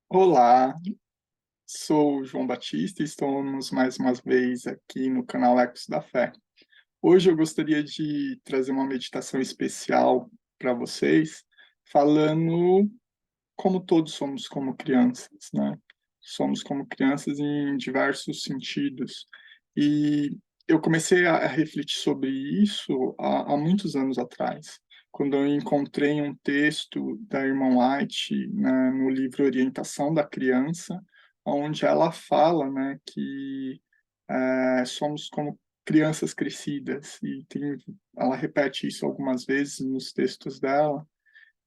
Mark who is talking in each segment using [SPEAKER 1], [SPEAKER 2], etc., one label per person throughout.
[SPEAKER 1] Olá, sou o João Batista e estamos mais uma vez aqui no canal Ecos da Fé. Hoje eu gostaria de trazer uma meditação especial para vocês, falando como todos somos como crianças, né? Somos como crianças em diversos sentidos. E eu comecei a refletir sobre isso há muitos anos atrás, quando eu encontrei um texto da irmã White, né, no livro Orientação da Criança, onde ela fala, né, que somos como crianças crescidas, e ela repete isso algumas vezes nos textos dela,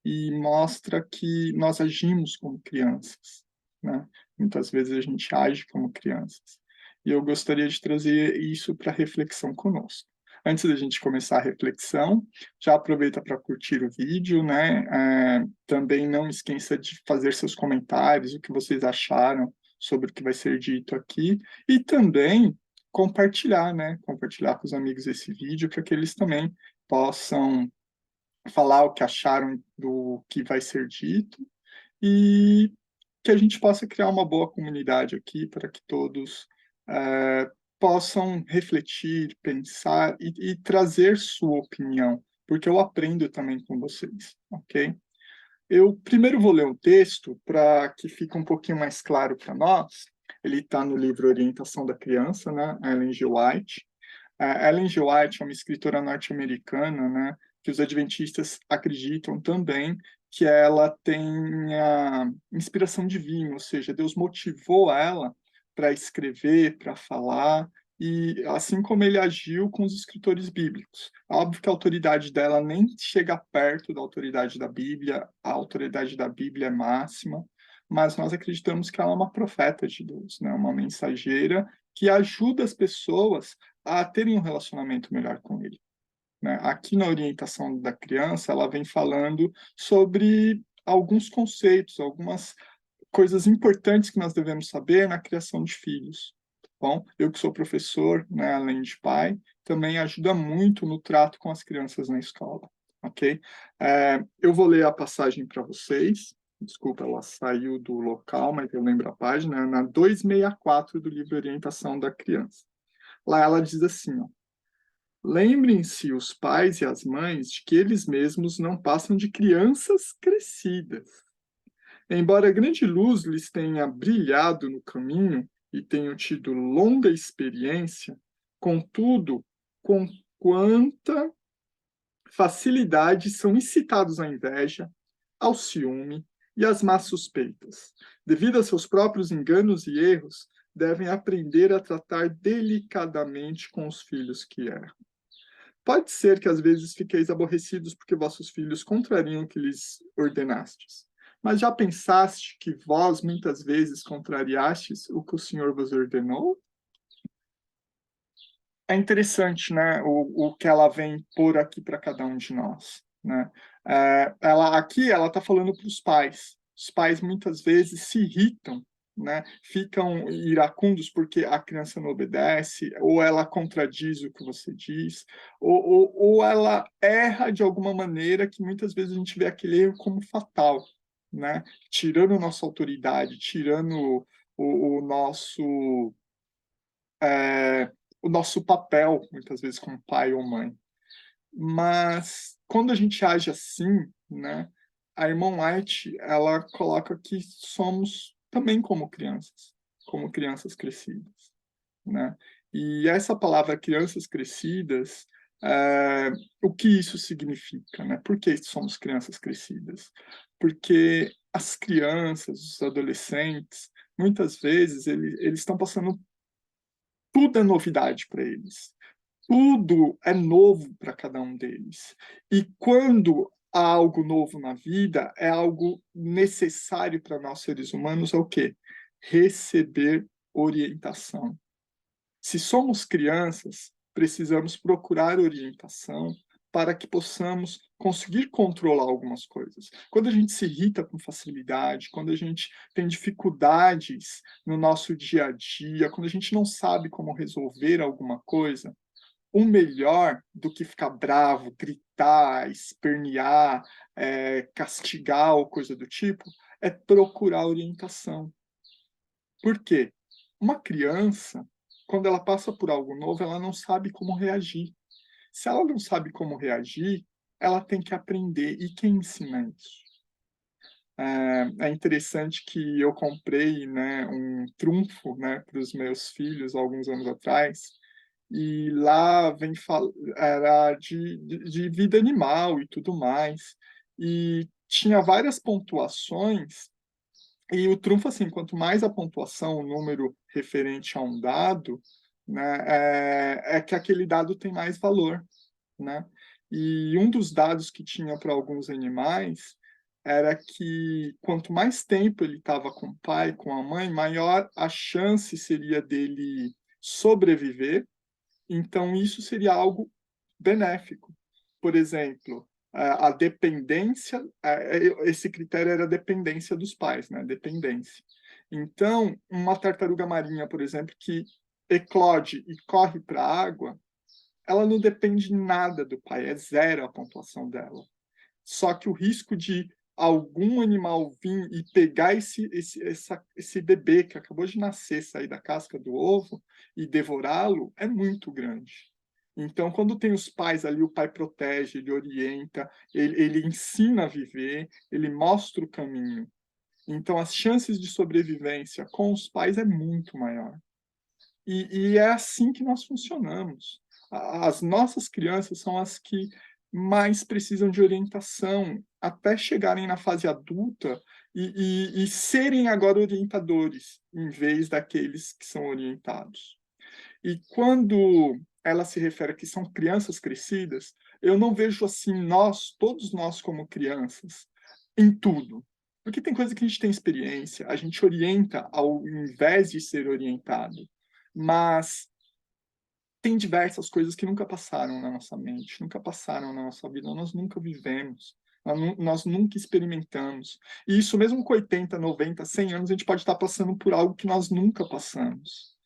[SPEAKER 1] e mostra que nós agimos como crianças, né? Muitas vezes a gente age como crianças. E eu gostaria de trazer isso para reflexão conosco. Antes da gente começar a reflexão, já aproveita para curtir o vídeo, né? Também não esqueça de fazer seus comentários, o que vocês acharam sobre o que vai ser dito aqui, e também compartilhar, né? Compartilhar com os amigos esse vídeo, para que eles também possam falar o que acharam do que vai ser dito e que a gente possa criar uma boa comunidade aqui para que todos possam refletir, pensar e trazer sua opinião, porque eu aprendo também com vocês, ok? Eu primeiro vou ler um texto para que fique um pouquinho mais claro para nós. Ele está no livro Orientação da Criança, né? Ellen G. White. A Ellen G. White é uma escritora norte-americana, né, que os adventistas acreditam também que ela tenha inspiração divina, ou seja, Deus motivou ela para escrever, para falar, e assim como ele agiu com os escritores bíblicos. Óbvio que a autoridade dela nem chega perto da autoridade da Bíblia, a autoridade da Bíblia é máxima, mas nós acreditamos que ela é uma profeta de Deus, né, uma mensageira que ajuda as pessoas a terem um relacionamento melhor com ele, né? Aqui na orientação da criança, ela vem falando sobre alguns conceitos, algumas coisas importantes que nós devemos saber na criação de filhos. Bom, eu que sou professor, né, além de pai, também ajuda muito no trato com as crianças na escola, ok? Eu vou ler a passagem para vocês. Desculpa, ela saiu do local, mas eu lembro a página, é na 264 do livro Orientação da Criança. Lá ela diz assim, ó: lembrem-se os pais e as mães de que eles mesmos não passam de crianças crescidas. Embora grande luz lhes tenha brilhado no caminho e tenham tido longa experiência, contudo, com quanta facilidade são incitados à inveja, ao ciúme e às más suspeitas. Devido a seus próprios enganos e erros, devem aprender a tratar delicadamente com os filhos que erram. Pode ser que às vezes fiqueis aborrecidos porque vossos filhos contrariam o que lhes ordenastes. Mas já pensaste que vós muitas vezes contrariastes o que o Senhor vos ordenou? É interessante, né, o que ela vem pôr aqui para cada um de nós, né? Ela está falando para os pais. Os pais muitas vezes se irritam, né? Ficam iracundos porque a criança não obedece, ou ela contradiz o que você diz, ou ela erra de alguma maneira que muitas vezes a gente vê aquele erro como fatal, né? Tirando nossa autoridade, tirando o nosso é, o nosso papel, muitas vezes, como pai ou mãe. Mas quando a gente age assim, né, a irmã White, ela coloca que somos também como crianças crescidas, né? E essa palavra crianças crescidas, é, o que isso significa, né? Por que somos crianças crescidas? Porque as crianças, os adolescentes, muitas vezes eles estão passando, tudo é novidade para eles. Tudo é novo para cada um deles. E quando há algo novo na vida, é algo necessário para nós seres humanos, é o quê? Receber orientação. Se somos crianças, precisamos procurar orientação para que possamos conseguir controlar algumas coisas. Quando a gente se irrita com facilidade, quando a gente tem dificuldades no nosso dia a dia, quando a gente não sabe como resolver alguma coisa, o melhor do que ficar bravo, gritar, espernear, castigar ou coisa do tipo, é procurar orientação. Por quê? Uma criança, quando ela passa por algo novo, ela não sabe como reagir. Se ela não sabe como reagir, ela tem que aprender. E quem ensina isso? É interessante que eu comprei, né, um trunfo, né, para os meus filhos alguns anos atrás, e lá vem fal era de vida animal e tudo mais, e tinha várias pontuações, e o trunfo, assim, quanto mais a pontuação, o número referente a um dado, né, é que aquele dado tem mais valor, né. E um dos dados que tinha para alguns animais era que quanto mais tempo ele estava com o pai, com a mãe, maior a chance seria dele sobreviver, então isso seria algo benéfico. Por exemplo, a dependência, esse critério era a dependência dos pais, né, dependência. Então, uma tartaruga marinha, por exemplo, que eclode e corre para a água, ela não depende nada do pai, é zero a pontuação dela. Só que o risco de algum animal vir e pegar esse bebê que acabou de nascer, sair da casca do ovo e devorá-lo é muito grande. Então, quando tem os pais ali, o pai protege, ele orienta, ele ensina a viver, ele mostra o caminho. Então, as chances de sobrevivência com os pais é muito maior. E é assim que nós funcionamos. As nossas crianças são as que mais precisam de orientação, até chegarem na fase adulta e serem agora orientadores, em vez daqueles que são orientados. E quando ela se refere a que são crianças crescidas, eu não vejo assim nós, todos nós como crianças, em tudo. Porque tem coisa que a gente tem experiência, a gente orienta ao invés de ser orientado. Mas tem diversas coisas que nunca passaram na nossa mente, nunca passaram na nossa vida, nós nunca vivemos, nós nunca experimentamos. E isso mesmo com 80, 90, 100 anos, a gente pode estar passando por algo que nós nunca passamos.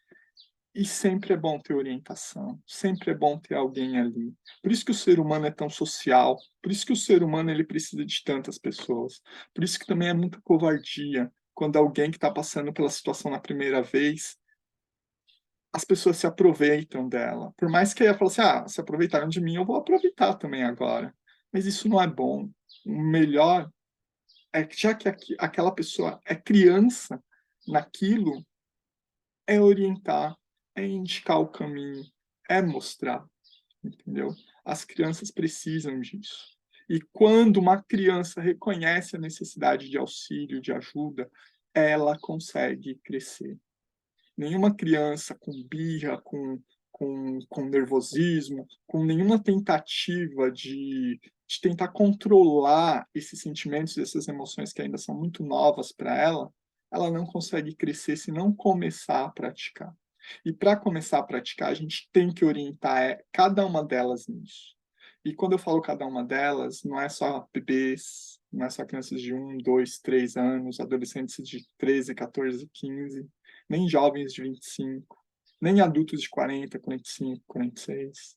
[SPEAKER 1] E sempre é bom ter orientação, sempre é bom ter alguém ali. Por isso que o ser humano é tão social, por isso que o ser humano ele precisa de tantas pessoas. Por isso que também é muita covardia quando alguém que está passando pela situação na primeira vez, as pessoas se aproveitam dela. Por mais que ela fale assim: "Ah, se aproveitaram de mim, eu vou aproveitar também agora". Mas isso não é bom. O melhor é que já que aquela pessoa é criança naquilo, é orientar, é indicar o caminho, é mostrar, entendeu? As crianças precisam disso. E quando uma criança reconhece a necessidade de auxílio, de ajuda, ela consegue crescer. Nenhuma criança com birra, com nervosismo, com nenhuma tentativa de tentar controlar esses sentimentos, essas emoções que ainda são muito novas para ela, ela não consegue crescer se não começar a praticar. E para começar a praticar, a gente tem que orientar cada uma delas nisso. E quando eu falo cada uma delas, não é só bebês, não é só crianças de 1, 2, 3 anos, adolescentes de 13, 14, 15, nem jovens de 25, nem adultos de 40, 45, 46,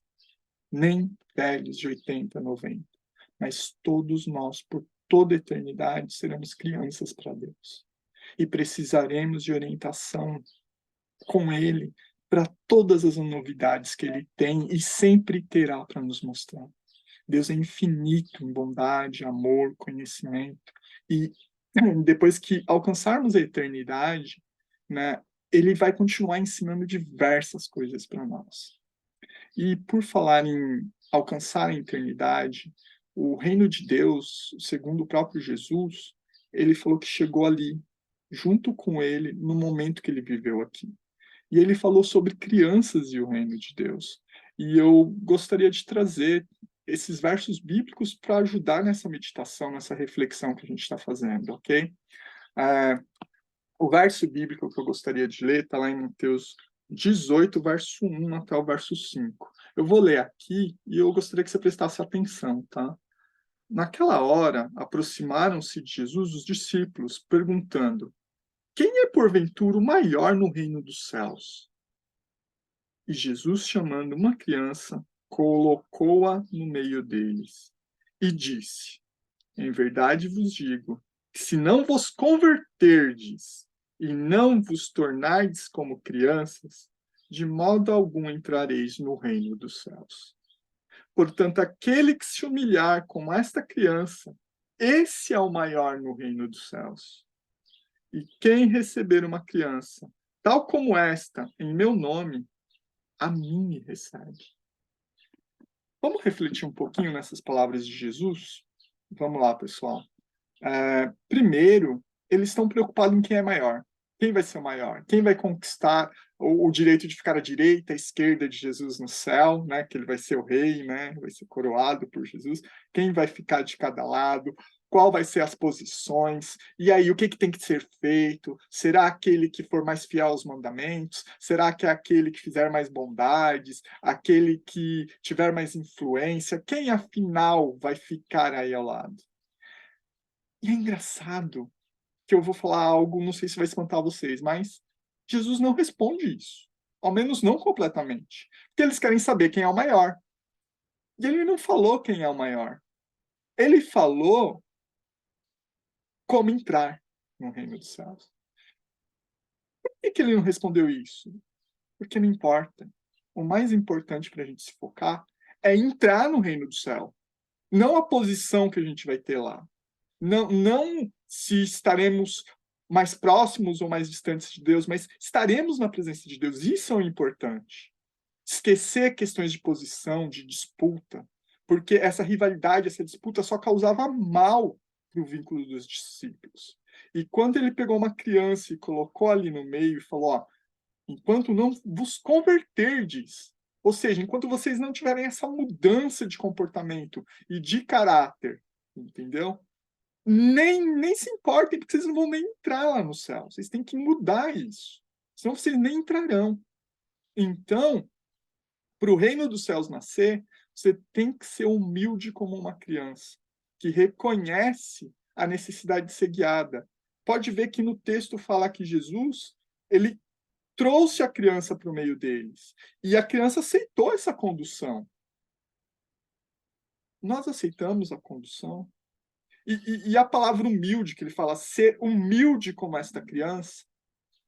[SPEAKER 1] nem velhos de 80, 90. Mas todos nós, por toda a eternidade, seremos crianças para Deus. E precisaremos de orientação com Ele para todas as novidades que Ele tem e sempre terá para nos mostrar. Deus é infinito em bondade, amor, conhecimento. E depois que alcançarmos a eternidade, né, ele vai continuar ensinando diversas coisas para nós. E por falar em alcançar a eternidade, o reino de Deus, segundo o próprio Jesus, ele falou que chegou ali, junto com ele, no momento que ele viveu aqui. E ele falou sobre crianças e o reino de Deus. E eu gostaria de trazer esses versos bíblicos para ajudar nessa meditação, nessa reflexão que a gente está fazendo, ok? Eh, o verso bíblico que eu gostaria de ler está lá em Mateus 18, verso 1 até o verso 5. Eu vou ler aqui e eu gostaria que você prestasse atenção, tá? Naquela hora, aproximaram-se de Jesus os discípulos, perguntando: Quem é porventura o maior no reino dos céus? E Jesus, chamando uma criança, colocou-a no meio deles e disse: Em verdade vos digo se não vos converterdes e não vos tornardes como crianças, de modo algum entrareis no reino dos céus. Portanto, aquele que se humilhar como esta criança, esse é o maior no reino dos céus. E quem receber uma criança, tal como esta, em meu nome, a mim me recebe. Vamos refletir um pouquinho nessas palavras de Jesus? Vamos lá, pessoal. Primeiro, eles estão preocupados em quem é maior. Quem vai ser o maior? Quem vai conquistar o direito de ficar à direita, à esquerda de Jesus no céu, né? Que ele vai ser o rei, né? Vai ser coroado por Jesus. Quem vai ficar de cada lado? Qual vai ser as posições? E aí, o que tem que ser feito? Será aquele que for mais fiel aos mandamentos? Será que é aquele que fizer mais bondades? Aquele que tiver mais influência? Quem, afinal, vai ficar aí ao lado? E é engraçado que eu vou falar algo, não sei se vai espantar vocês, mas Jesus não responde isso. Ao menos não completamente. Porque eles querem saber quem é o maior. E ele não falou quem é o maior. Ele falou como entrar no reino dos céus. Por que ele não respondeu isso? Porque não importa. O mais importante para a gente se focar é entrar no reino do céu. Não a posição que a gente vai ter lá. Não se estaremos mais próximos ou mais distantes de Deus, mas estaremos na presença de Deus. Isso é o importante. Esquecer questões de posição, de disputa, porque essa rivalidade, essa disputa só causava mal para o vínculo dos discípulos. E quando ele pegou uma criança e colocou ali no meio e falou: ó, enquanto não vos converterdes, ou seja, enquanto vocês não tiverem essa mudança de comportamento e de caráter, entendeu? Nem se importem, porque vocês não vão nem entrar lá no céu. Vocês têm que mudar isso. Senão vocês nem entrarão. Então, para o reino dos céus nascer, você tem que ser humilde como uma criança, que reconhece a necessidade de ser guiada. Pode ver que no texto fala que Jesus, ele trouxe a criança para o meio deles. E a criança aceitou essa condução. Nós aceitamos a condução. E a palavra humilde, que ele fala, ser humilde como esta criança,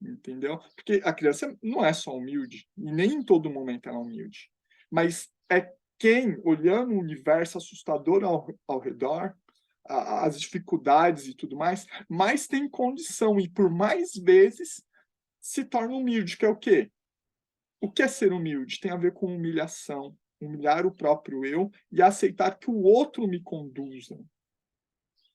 [SPEAKER 1] entendeu? Porque a criança não é só humilde, e nem em todo momento ela é humilde. Mas é quem, olhando o universo assustador ao redor, as dificuldades e tudo mais tem condição, e por mais vezes se torna humilde, que é o quê? O que é ser humilde? Tem a ver com humilhação, humilhar o próprio eu e aceitar que o outro me conduza,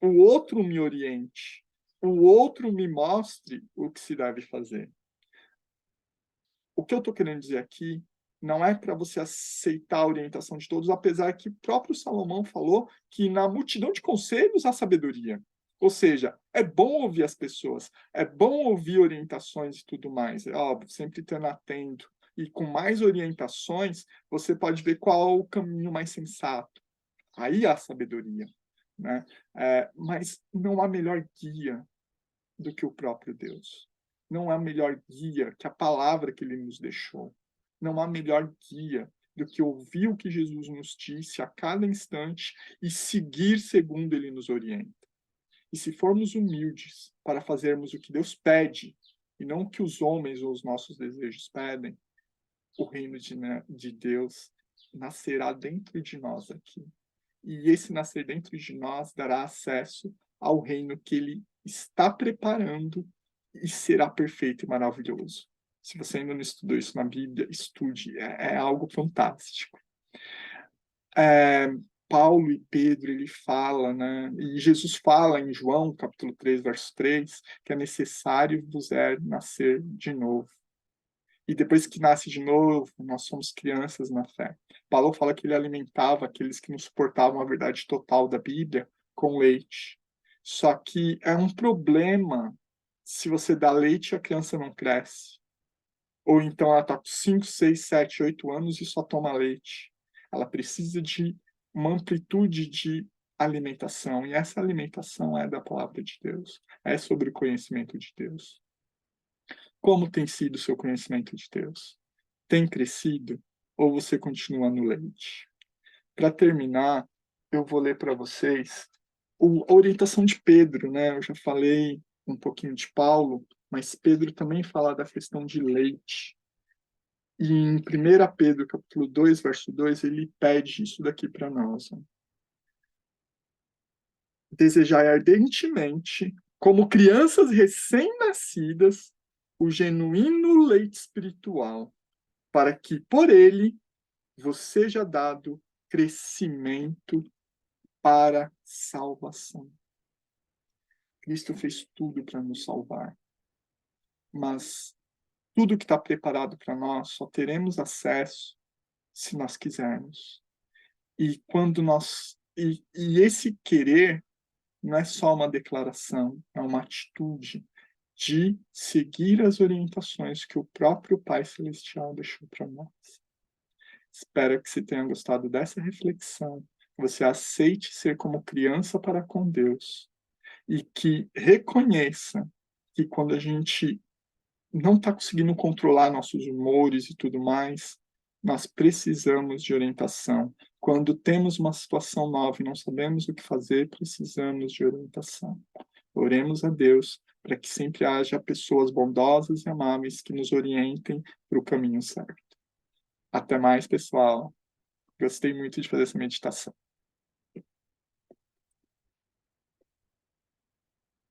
[SPEAKER 1] o outro me oriente, o outro me mostre o que se deve fazer. O que eu estou querendo dizer aqui não é para você aceitar a orientação de todos, apesar que o próprio Salomão falou que na multidão de conselhos há sabedoria. Ou seja, é bom ouvir as pessoas, é bom ouvir orientações e tudo mais, é óbvio, sempre estando atento. E com mais orientações, você pode ver qual é o caminho mais sensato. Aí há sabedoria, né? Mas não há melhor guia do que o próprio Deus. Não há melhor guia que a palavra que ele nos deixou. Não há melhor guia do que ouvir o que Jesus nos disse a cada instante e seguir segundo ele nos orienta. E se formos humildes para fazermos o que Deus pede e não o que os homens ou os nossos desejos pedem, o reino de Deus nascerá dentro de nós aqui. E esse nascer dentro de nós dará acesso ao reino que ele está preparando e será perfeito e maravilhoso. Se você ainda não estudou isso na Bíblia, estude, é algo fantástico. É, Paulo e Pedro, ele fala, né, e Jesus fala em João, capítulo 3, verso 3, que é necessário vos nascer de novo. E depois que nasce de novo, nós somos crianças na fé. Paulo fala que ele alimentava aqueles que não suportavam a verdade total da Bíblia com leite. Só que é um problema se você dá leite e a criança não cresce. Ou então ela está com 5, 6, 7, 8 anos e só toma leite. Ela precisa de uma amplitude de alimentação. E essa alimentação é da palavra de Deus. É sobre o conhecimento de Deus. Como tem sido o seu conhecimento de Deus? Tem crescido ou você continua no leite? Para terminar, eu vou ler para vocês a orientação de Pedro, né? Eu já falei um pouquinho de Paulo, mas Pedro também fala da questão de leite. E em 1 Pedro, capítulo 2, verso 2, ele pede isso daqui para nós. Ó. Desejai ardentemente, como crianças recém-nascidas, o genuíno leite espiritual, para que por ele vos seja dado crescimento para salvação. Cristo fez tudo para nos salvar, mas tudo que está preparado para nós só teremos acesso se nós quisermos. E quando e esse querer não é só uma declaração, é uma atitude de seguir as orientações que o próprio Pai Celestial deixou para nós. Espero que você tenha gostado dessa reflexão, que você aceite ser como criança para com Deus e que reconheça que quando a gente não está conseguindo controlar nossos humores e tudo mais, nós precisamos de orientação. Quando temos uma situação nova e não sabemos o que fazer, precisamos de orientação. Oremos a Deus para que sempre haja pessoas bondosas e amáveis que nos orientem para o caminho certo. Até mais, pessoal. Gostei muito de fazer essa meditação.